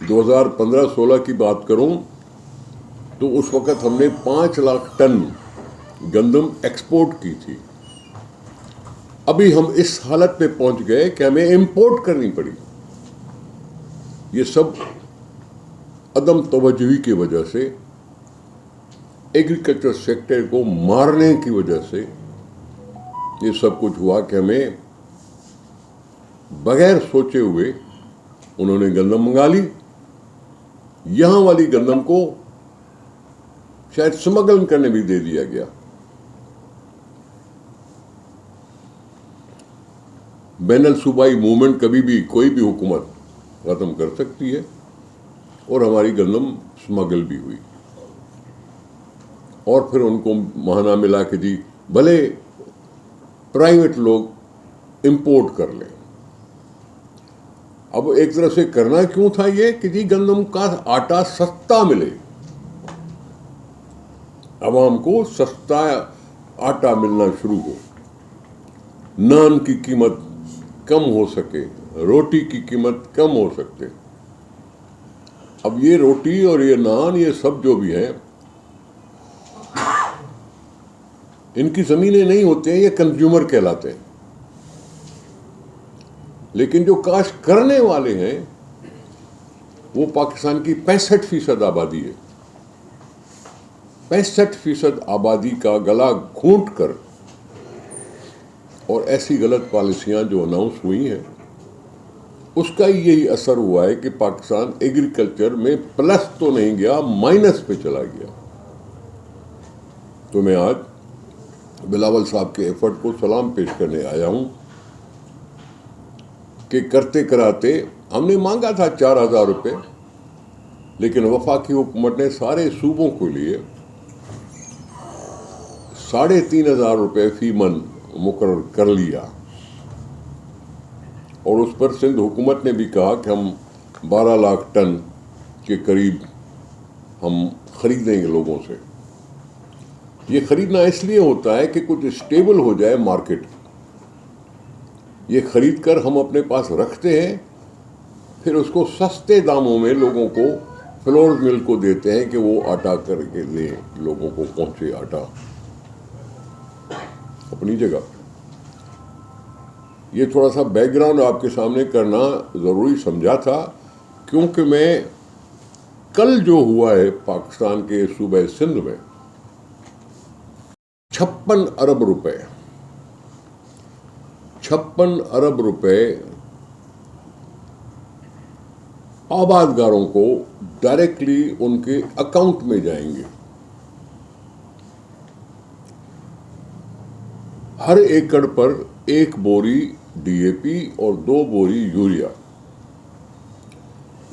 2015-16 کی بات کروں تو اس وقت ہم نے 5 لاکھ ٹن گندم ایکسپورٹ کی تھی. ابھی ہم اس حالت پہ پہنچ گئے کہ ہمیں امپورٹ کرنی پڑی. یہ سب عدم توجہی کی وجہ سے، ایگریکلچر سیکٹر کو مارنے کی وجہ سے یہ سب کچھ ہوا کہ ہمیں بغیر سوچے ہوئے انہوں نے گندم منگا لی. یہاں والی گندم کو شاید سمگل کرنے بھی دے دیا گیا. بین الصوبائی موومنٹ کبھی بھی کوئی بھی حکومت ختم کر سکتی ہے، اور ہماری گندم سمگل بھی ہوئی. اور پھر ان کو مہانہ ملا کہ جی بھلے پرائیویٹ لوگ امپورٹ کر لیں. اب ایک طرح سے کرنا کیوں تھا یہ کہ جی گندم کا آٹا سستا ملے، عوام کو سستا آٹا ملنا شروع ہو، نان کی قیمت کم ہو سکے، روٹی کی قیمت کم ہو سکتے. اب یہ روٹی اور یہ نان یہ سب جو بھی ہیں ان کی زمینیں نہیں ہوتے ہیں، یہ کنزیومر کہلاتے ہیں. لیکن جو کاشت کرنے والے ہیں وہ پاکستان کی 65% آبادی ہے. 65% آبادی کا گلا گھونٹ کر اور ایسی غلط پالیسیاں جو اناؤنس ہوئی ہیں اس کا یہی اثر ہوا ہے کہ پاکستان ایگریکلچر میں پلس تو نہیں گیا، مائنس پہ چلا گیا. تو میں آج بلاول صاحب کے ایفرٹ کو سلام پیش کرنے آیا ہوں کہ کرتے کراتے ہم نے مانگا تھا 4,000 روپے، لیکن وفاقی حکومت نے سارے صوبوں کو لیے 3,500 روپے فی من مقرر کر لیا. اور اس پر سندھ حکومت نے بھی کہا کہ ہم 12 لاکھ ٹن کے قریب ہم خریدیں گے لوگوں سے. یہ خریدنا اس لیے ہوتا ہے کہ کچھ اسٹیبل ہو جائے مارکیٹ. یہ خرید کر ہم اپنے پاس رکھتے ہیں، پھر اس کو سستے داموں میں لوگوں کو فلور مل کو دیتے ہیں کہ وہ آٹا کر کے لیں، لوگوں کو پہنچے آٹا اپنی جگہ. یہ تھوڑا سا بیک گراؤنڈ آپ کے سامنے کرنا ضروری سمجھا تھا، کیونکہ میں کل جو ہوا ہے پاکستان کے صوبہ سندھ میں 56 ارب روپے 56 ارب روپے آبادگاروں کو ڈائریکٹلی ان کے اکاؤنٹ میں جائیں گے. ہر ایکڑ پر 1 بوری ڈی اے پی اور 2 بوری یوریا.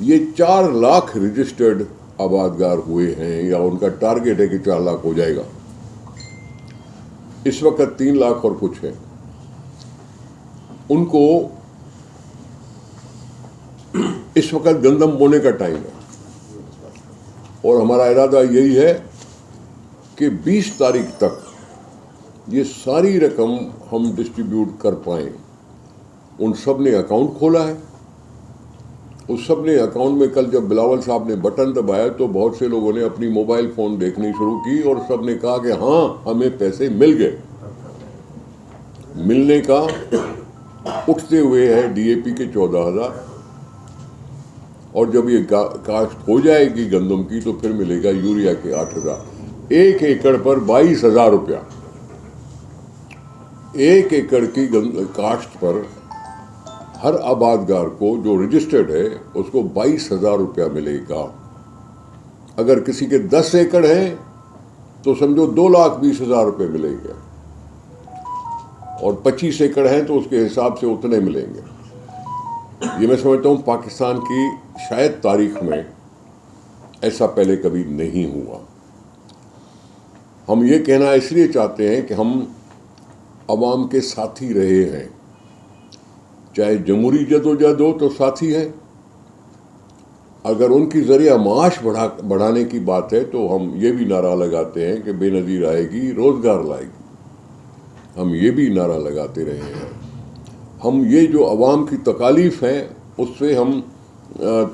یہ 4 لاکھ رجسٹرڈ آبادگار ہوئے ہیں، یا ان کا ٹارگیٹ ہے کہ 4 لاکھ ہو جائے گا. اس وقت 3 لاکھ اور کچھ ہے. ان کو اس وقت گندم بونے کا ٹائم ہے، اور ہمارا ارادہ یہی ہے کہ 20 تاریخ تک یہ ساری رقم ہم ڈسٹریبیوٹ کر پائیں. ان سب نے اکاؤنٹ کھولا ہے. اس سب نے اکاؤنٹ میں کل جب بلاول صاحب نے بٹن دبایا تو بہت سے لوگوں نے اپنی موبائل فون دیکھنی شروع کی اور سب نے کہا کہ ہاں ہمیں پیسے مل گئے. ملنے کا اٹھتے ہوئے ہے ڈی اے پی کے 14,000، اور جب یہ کاشت ہو جائے گی گندم کی تو پھر ملے گا یوریا کے 8,000. 1 ایکڑ پر 22,000 روپیہ. 1 ایکڑ کی کاشت پر ہر آبادگار کو جو رجسٹرڈ ہے اس کو 22,000 روپیہ ملے گا. اگر کسی کے 10 ایکڑ ہیں تو سمجھو 2,20,000 روپے ملے گا، اور 25 ایکڑ ہیں تو اس کے حساب سے اتنے ملیں گے. یہ میں سمجھتا ہوں پاکستان کی شاید تاریخ میں ایسا پہلے کبھی نہیں ہوا. ہم یہ کہنا اس لیے چاہتے ہیں کہ ہم عوام کے ساتھی رہے ہیں، چاہے جمہوری جدوجہد ہو تو ساتھی ہے. اگر ان کی ذریعہ معاش بڑھانے کی بات ہے تو ہم یہ بھی نعرہ لگاتے ہیں کہ بے نظیر آئے گی روزگار لائے گی. ہم یہ بھی نعرہ لگاتے رہے ہیں. ہم یہ جو عوام کی تکالیف ہیں اس سے ہم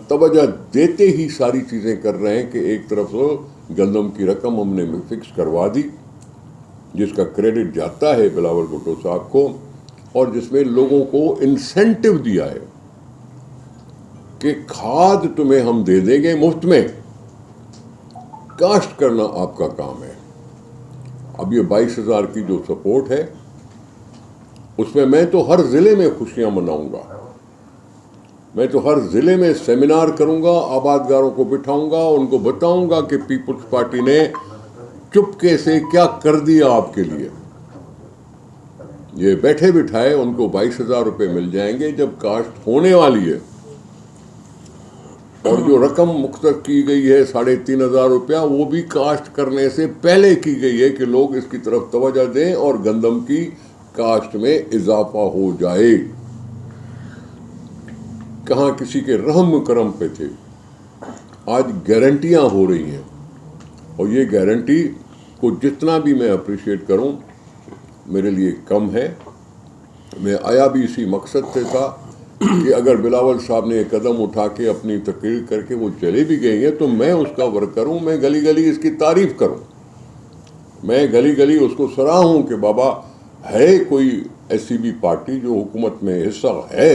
توجہ دیتے ہی ساری چیزیں کر رہے ہیں کہ ایک طرف گندم کی رقم ہم نے فکس کروا دی جس کا کریڈٹ جاتا ہے بلاول بھٹو صاحب کو، اور جس میں لوگوں کو انسینٹو دیا ہے کہ کھاد تمہیں ہم دے دیں گے مفت میں، کاشت کرنا آپ کا کام ہے۔ اب یہ 22,000 کی جو سپورٹ ہے اس میں تو ہر ضلع میں خوشیاں مناؤں گا، میں تو ہر ضلع میں سیمینار کروں گا، آبادگاروں کو بٹھاؤں گا، ان کو بتاؤں گا کہ پیپلز پارٹی نے چپکے سے کیا کر دیا آپ کے لیے۔ یہ بیٹھے بٹھائے ان کو 22,000 روپے مل جائیں گے جب کاشت ہونے والی ہے، اور جو رقم مختص کی گئی ہے 3,500 روپیہ، وہ بھی کاشت کرنے سے پہلے کی گئی ہے کہ لوگ اس کی طرف توجہ دیں اور گندم کی کاشت میں اضافہ ہو جائے۔ کہاں کسی کے رحم کرم پہ تھے، آج گارنٹیاں ہو رہی ہیں، اور یہ گارنٹی کو جتنا بھی میں اپریشیٹ کروں میرے لیے کم ہے۔ میں آیا بھی اسی مقصد سے تھا کہ اگر بلاول صاحب نے ایک قدم اٹھا کے اپنی تقریر کر کے وہ چلے بھی گئی ہیں تو میں اس کا ورکر ہوں، میں گلی گلی اس کی تعریف کروں، میں گلی گلی اس کو سراہوں کہ بابا ہے کوئی ایسی بھی پارٹی جو حکومت میں حصہ ہے،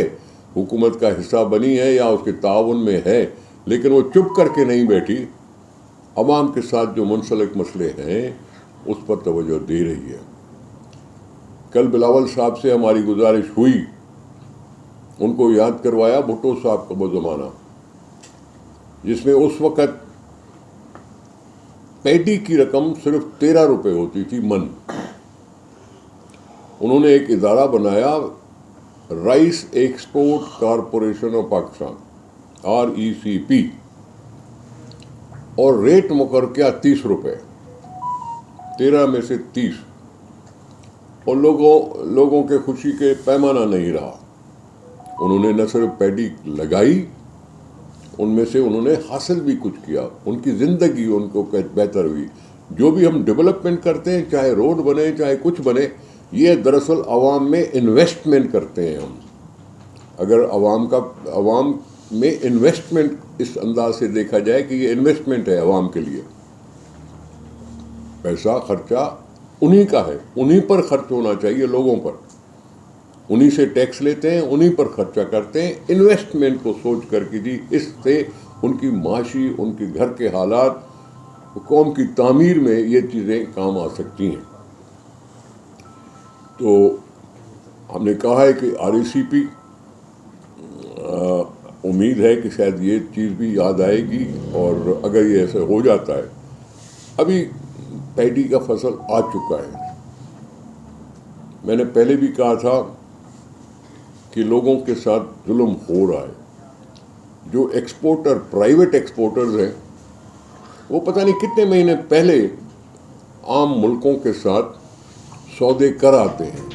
حکومت کا حصہ بنی ہے یا اس کے تعاون میں ہے، لیکن وہ چپ کر کے نہیں بیٹھی، عوام کے ساتھ جو منسلک مسئلے ہیں اس پر توجہ دے رہی ہے۔ کل بلاول صاحب سے ہماری گزارش ہوئی، ان کو یاد کروایا بھٹو صاحب کا وہ زمانہ جس میں اس وقت پیڈی کی رقم صرف 13 روپے ہوتی تھی من۔ انہوں نے ایک ادارہ بنایا، rice export corporation of Pakistan, RECP، اور ریٹ مقرر کیا 30 روپے، 13 میں سے 30، اور لوگوں کے خوشی کے پیمانہ نہیں رہا۔ انہوں نے نہ صرف پیڈی لگائی، ان میں سے انہوں نے حاصل بھی کچھ کیا، ان کی زندگی ان کو بہتر ہوئی۔ جو بھی ہم ڈیولپمنٹ کرتے ہیں، چاہے روڈ بنے چاہے کچھ بنے، یہ دراصل عوام میں انویسٹمنٹ کرتے ہیں ہم۔ اگر عوام میں انویسٹمنٹ اس انداز سے دیکھا جائے کہ یہ انویسٹمنٹ ہے عوام کے لیے، پیسہ خرچہ انہی کا ہے، انہی پر خرچ ہونا چاہیے، لوگوں پر، انہی سے ٹیکس لیتے ہیں، انہی پر خرچہ کرتے ہیں۔ انویسٹمنٹ کو سوچ کر کے جی اس سے ان کی معاشی، ان کے گھر کے حالات، قوم کی تعمیر میں یہ چیزیں کام آ سکتی ہیں۔ تو ہم نے کہا ہے کہ RECP، امید ہے کہ شاید یہ چیز بھی یاد آئے گی، اور اگر یہ ایسا ہو جاتا ہے، ابھی پیڈی کا فصل آ چکا ہے۔ میں نے پہلے بھی کہا تھا کہ لوگوں کے ساتھ ظلم ہو رہا ہے۔ جو ایکسپورٹر، پرائیویٹ ایکسپورٹرز ہیں، وہ پتہ نہیں کتنے مہینے پہلے عام ملکوں کے ساتھ سودے کر آتے ہیں،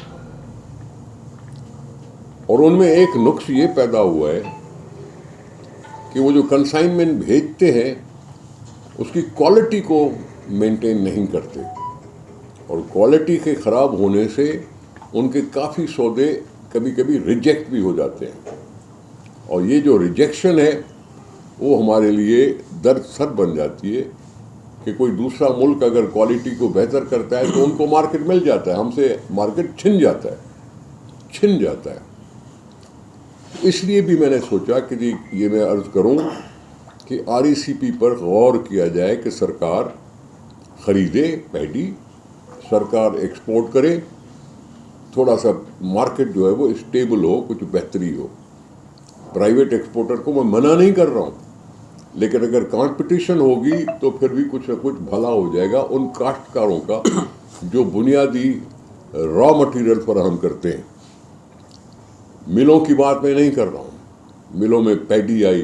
اور ان میں ایک نقص یہ پیدا ہوا ہے کہ وہ جو کنسائنمنٹ بھیجتے ہیں اس کی کوالٹی کو مینٹین نہیں کرتے، اور کوالٹی کے خراب ہونے سے ان کے کافی سودے کبھی کبھی ریجیکٹ بھی ہو جاتے ہیں، اور یہ جو ریجیکشن ہے وہ ہمارے لیے درد سر بن جاتی ہے کہ کوئی دوسرا ملک اگر کوالٹی کو بہتر کرتا ہے تو ان کو مارکیٹ مل جاتا ہے، ہم سے مارکیٹ چھن جاتا ہے۔ اس لیے بھی میں نے سوچا کہ جی یہ میں عرض کروں کہ RECP پر غور کیا جائے کہ سرکار خریدے پیڈی، سرکار ایکسپورٹ کرے، تھوڑا سا مارکیٹ جو ہے وہ اسٹیبل ہو، کچھ بہتری ہو۔ پرائیویٹ ایکسپورٹر کو میں منع نہیں کر رہا ہوں، لیکن اگر کمپٹیشن ہوگی تو پھر بھی کچھ نہ کچھ بھلا ہو جائے گا ان کاشتکاروں کا جو بنیادی را مٹیریل فراہم کرتے ہیں۔ ملوں کی بات میں نہیں کر رہا ہوں، ملوں میں پیڈی آئی،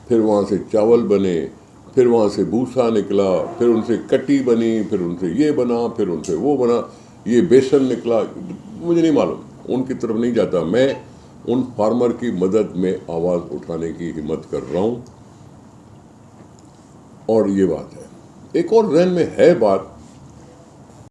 پھر وہاں سے چاول بنے، پھر وہاں سے بھوسا نکلا، پھر ان سے کٹی بنی، پھر ان سے یہ بنا، پھر ان سے وہ بنا، یہ بیسن نکلا، مجھے نہیں معلوم، ان کی طرف نہیں جاتا۔ میں ان فارمر کی مدد میں آواز اٹھانے کی ہمت کر رہا ہوں۔ اور یہ بات ہے، ایک اور ذہن میں ہے بات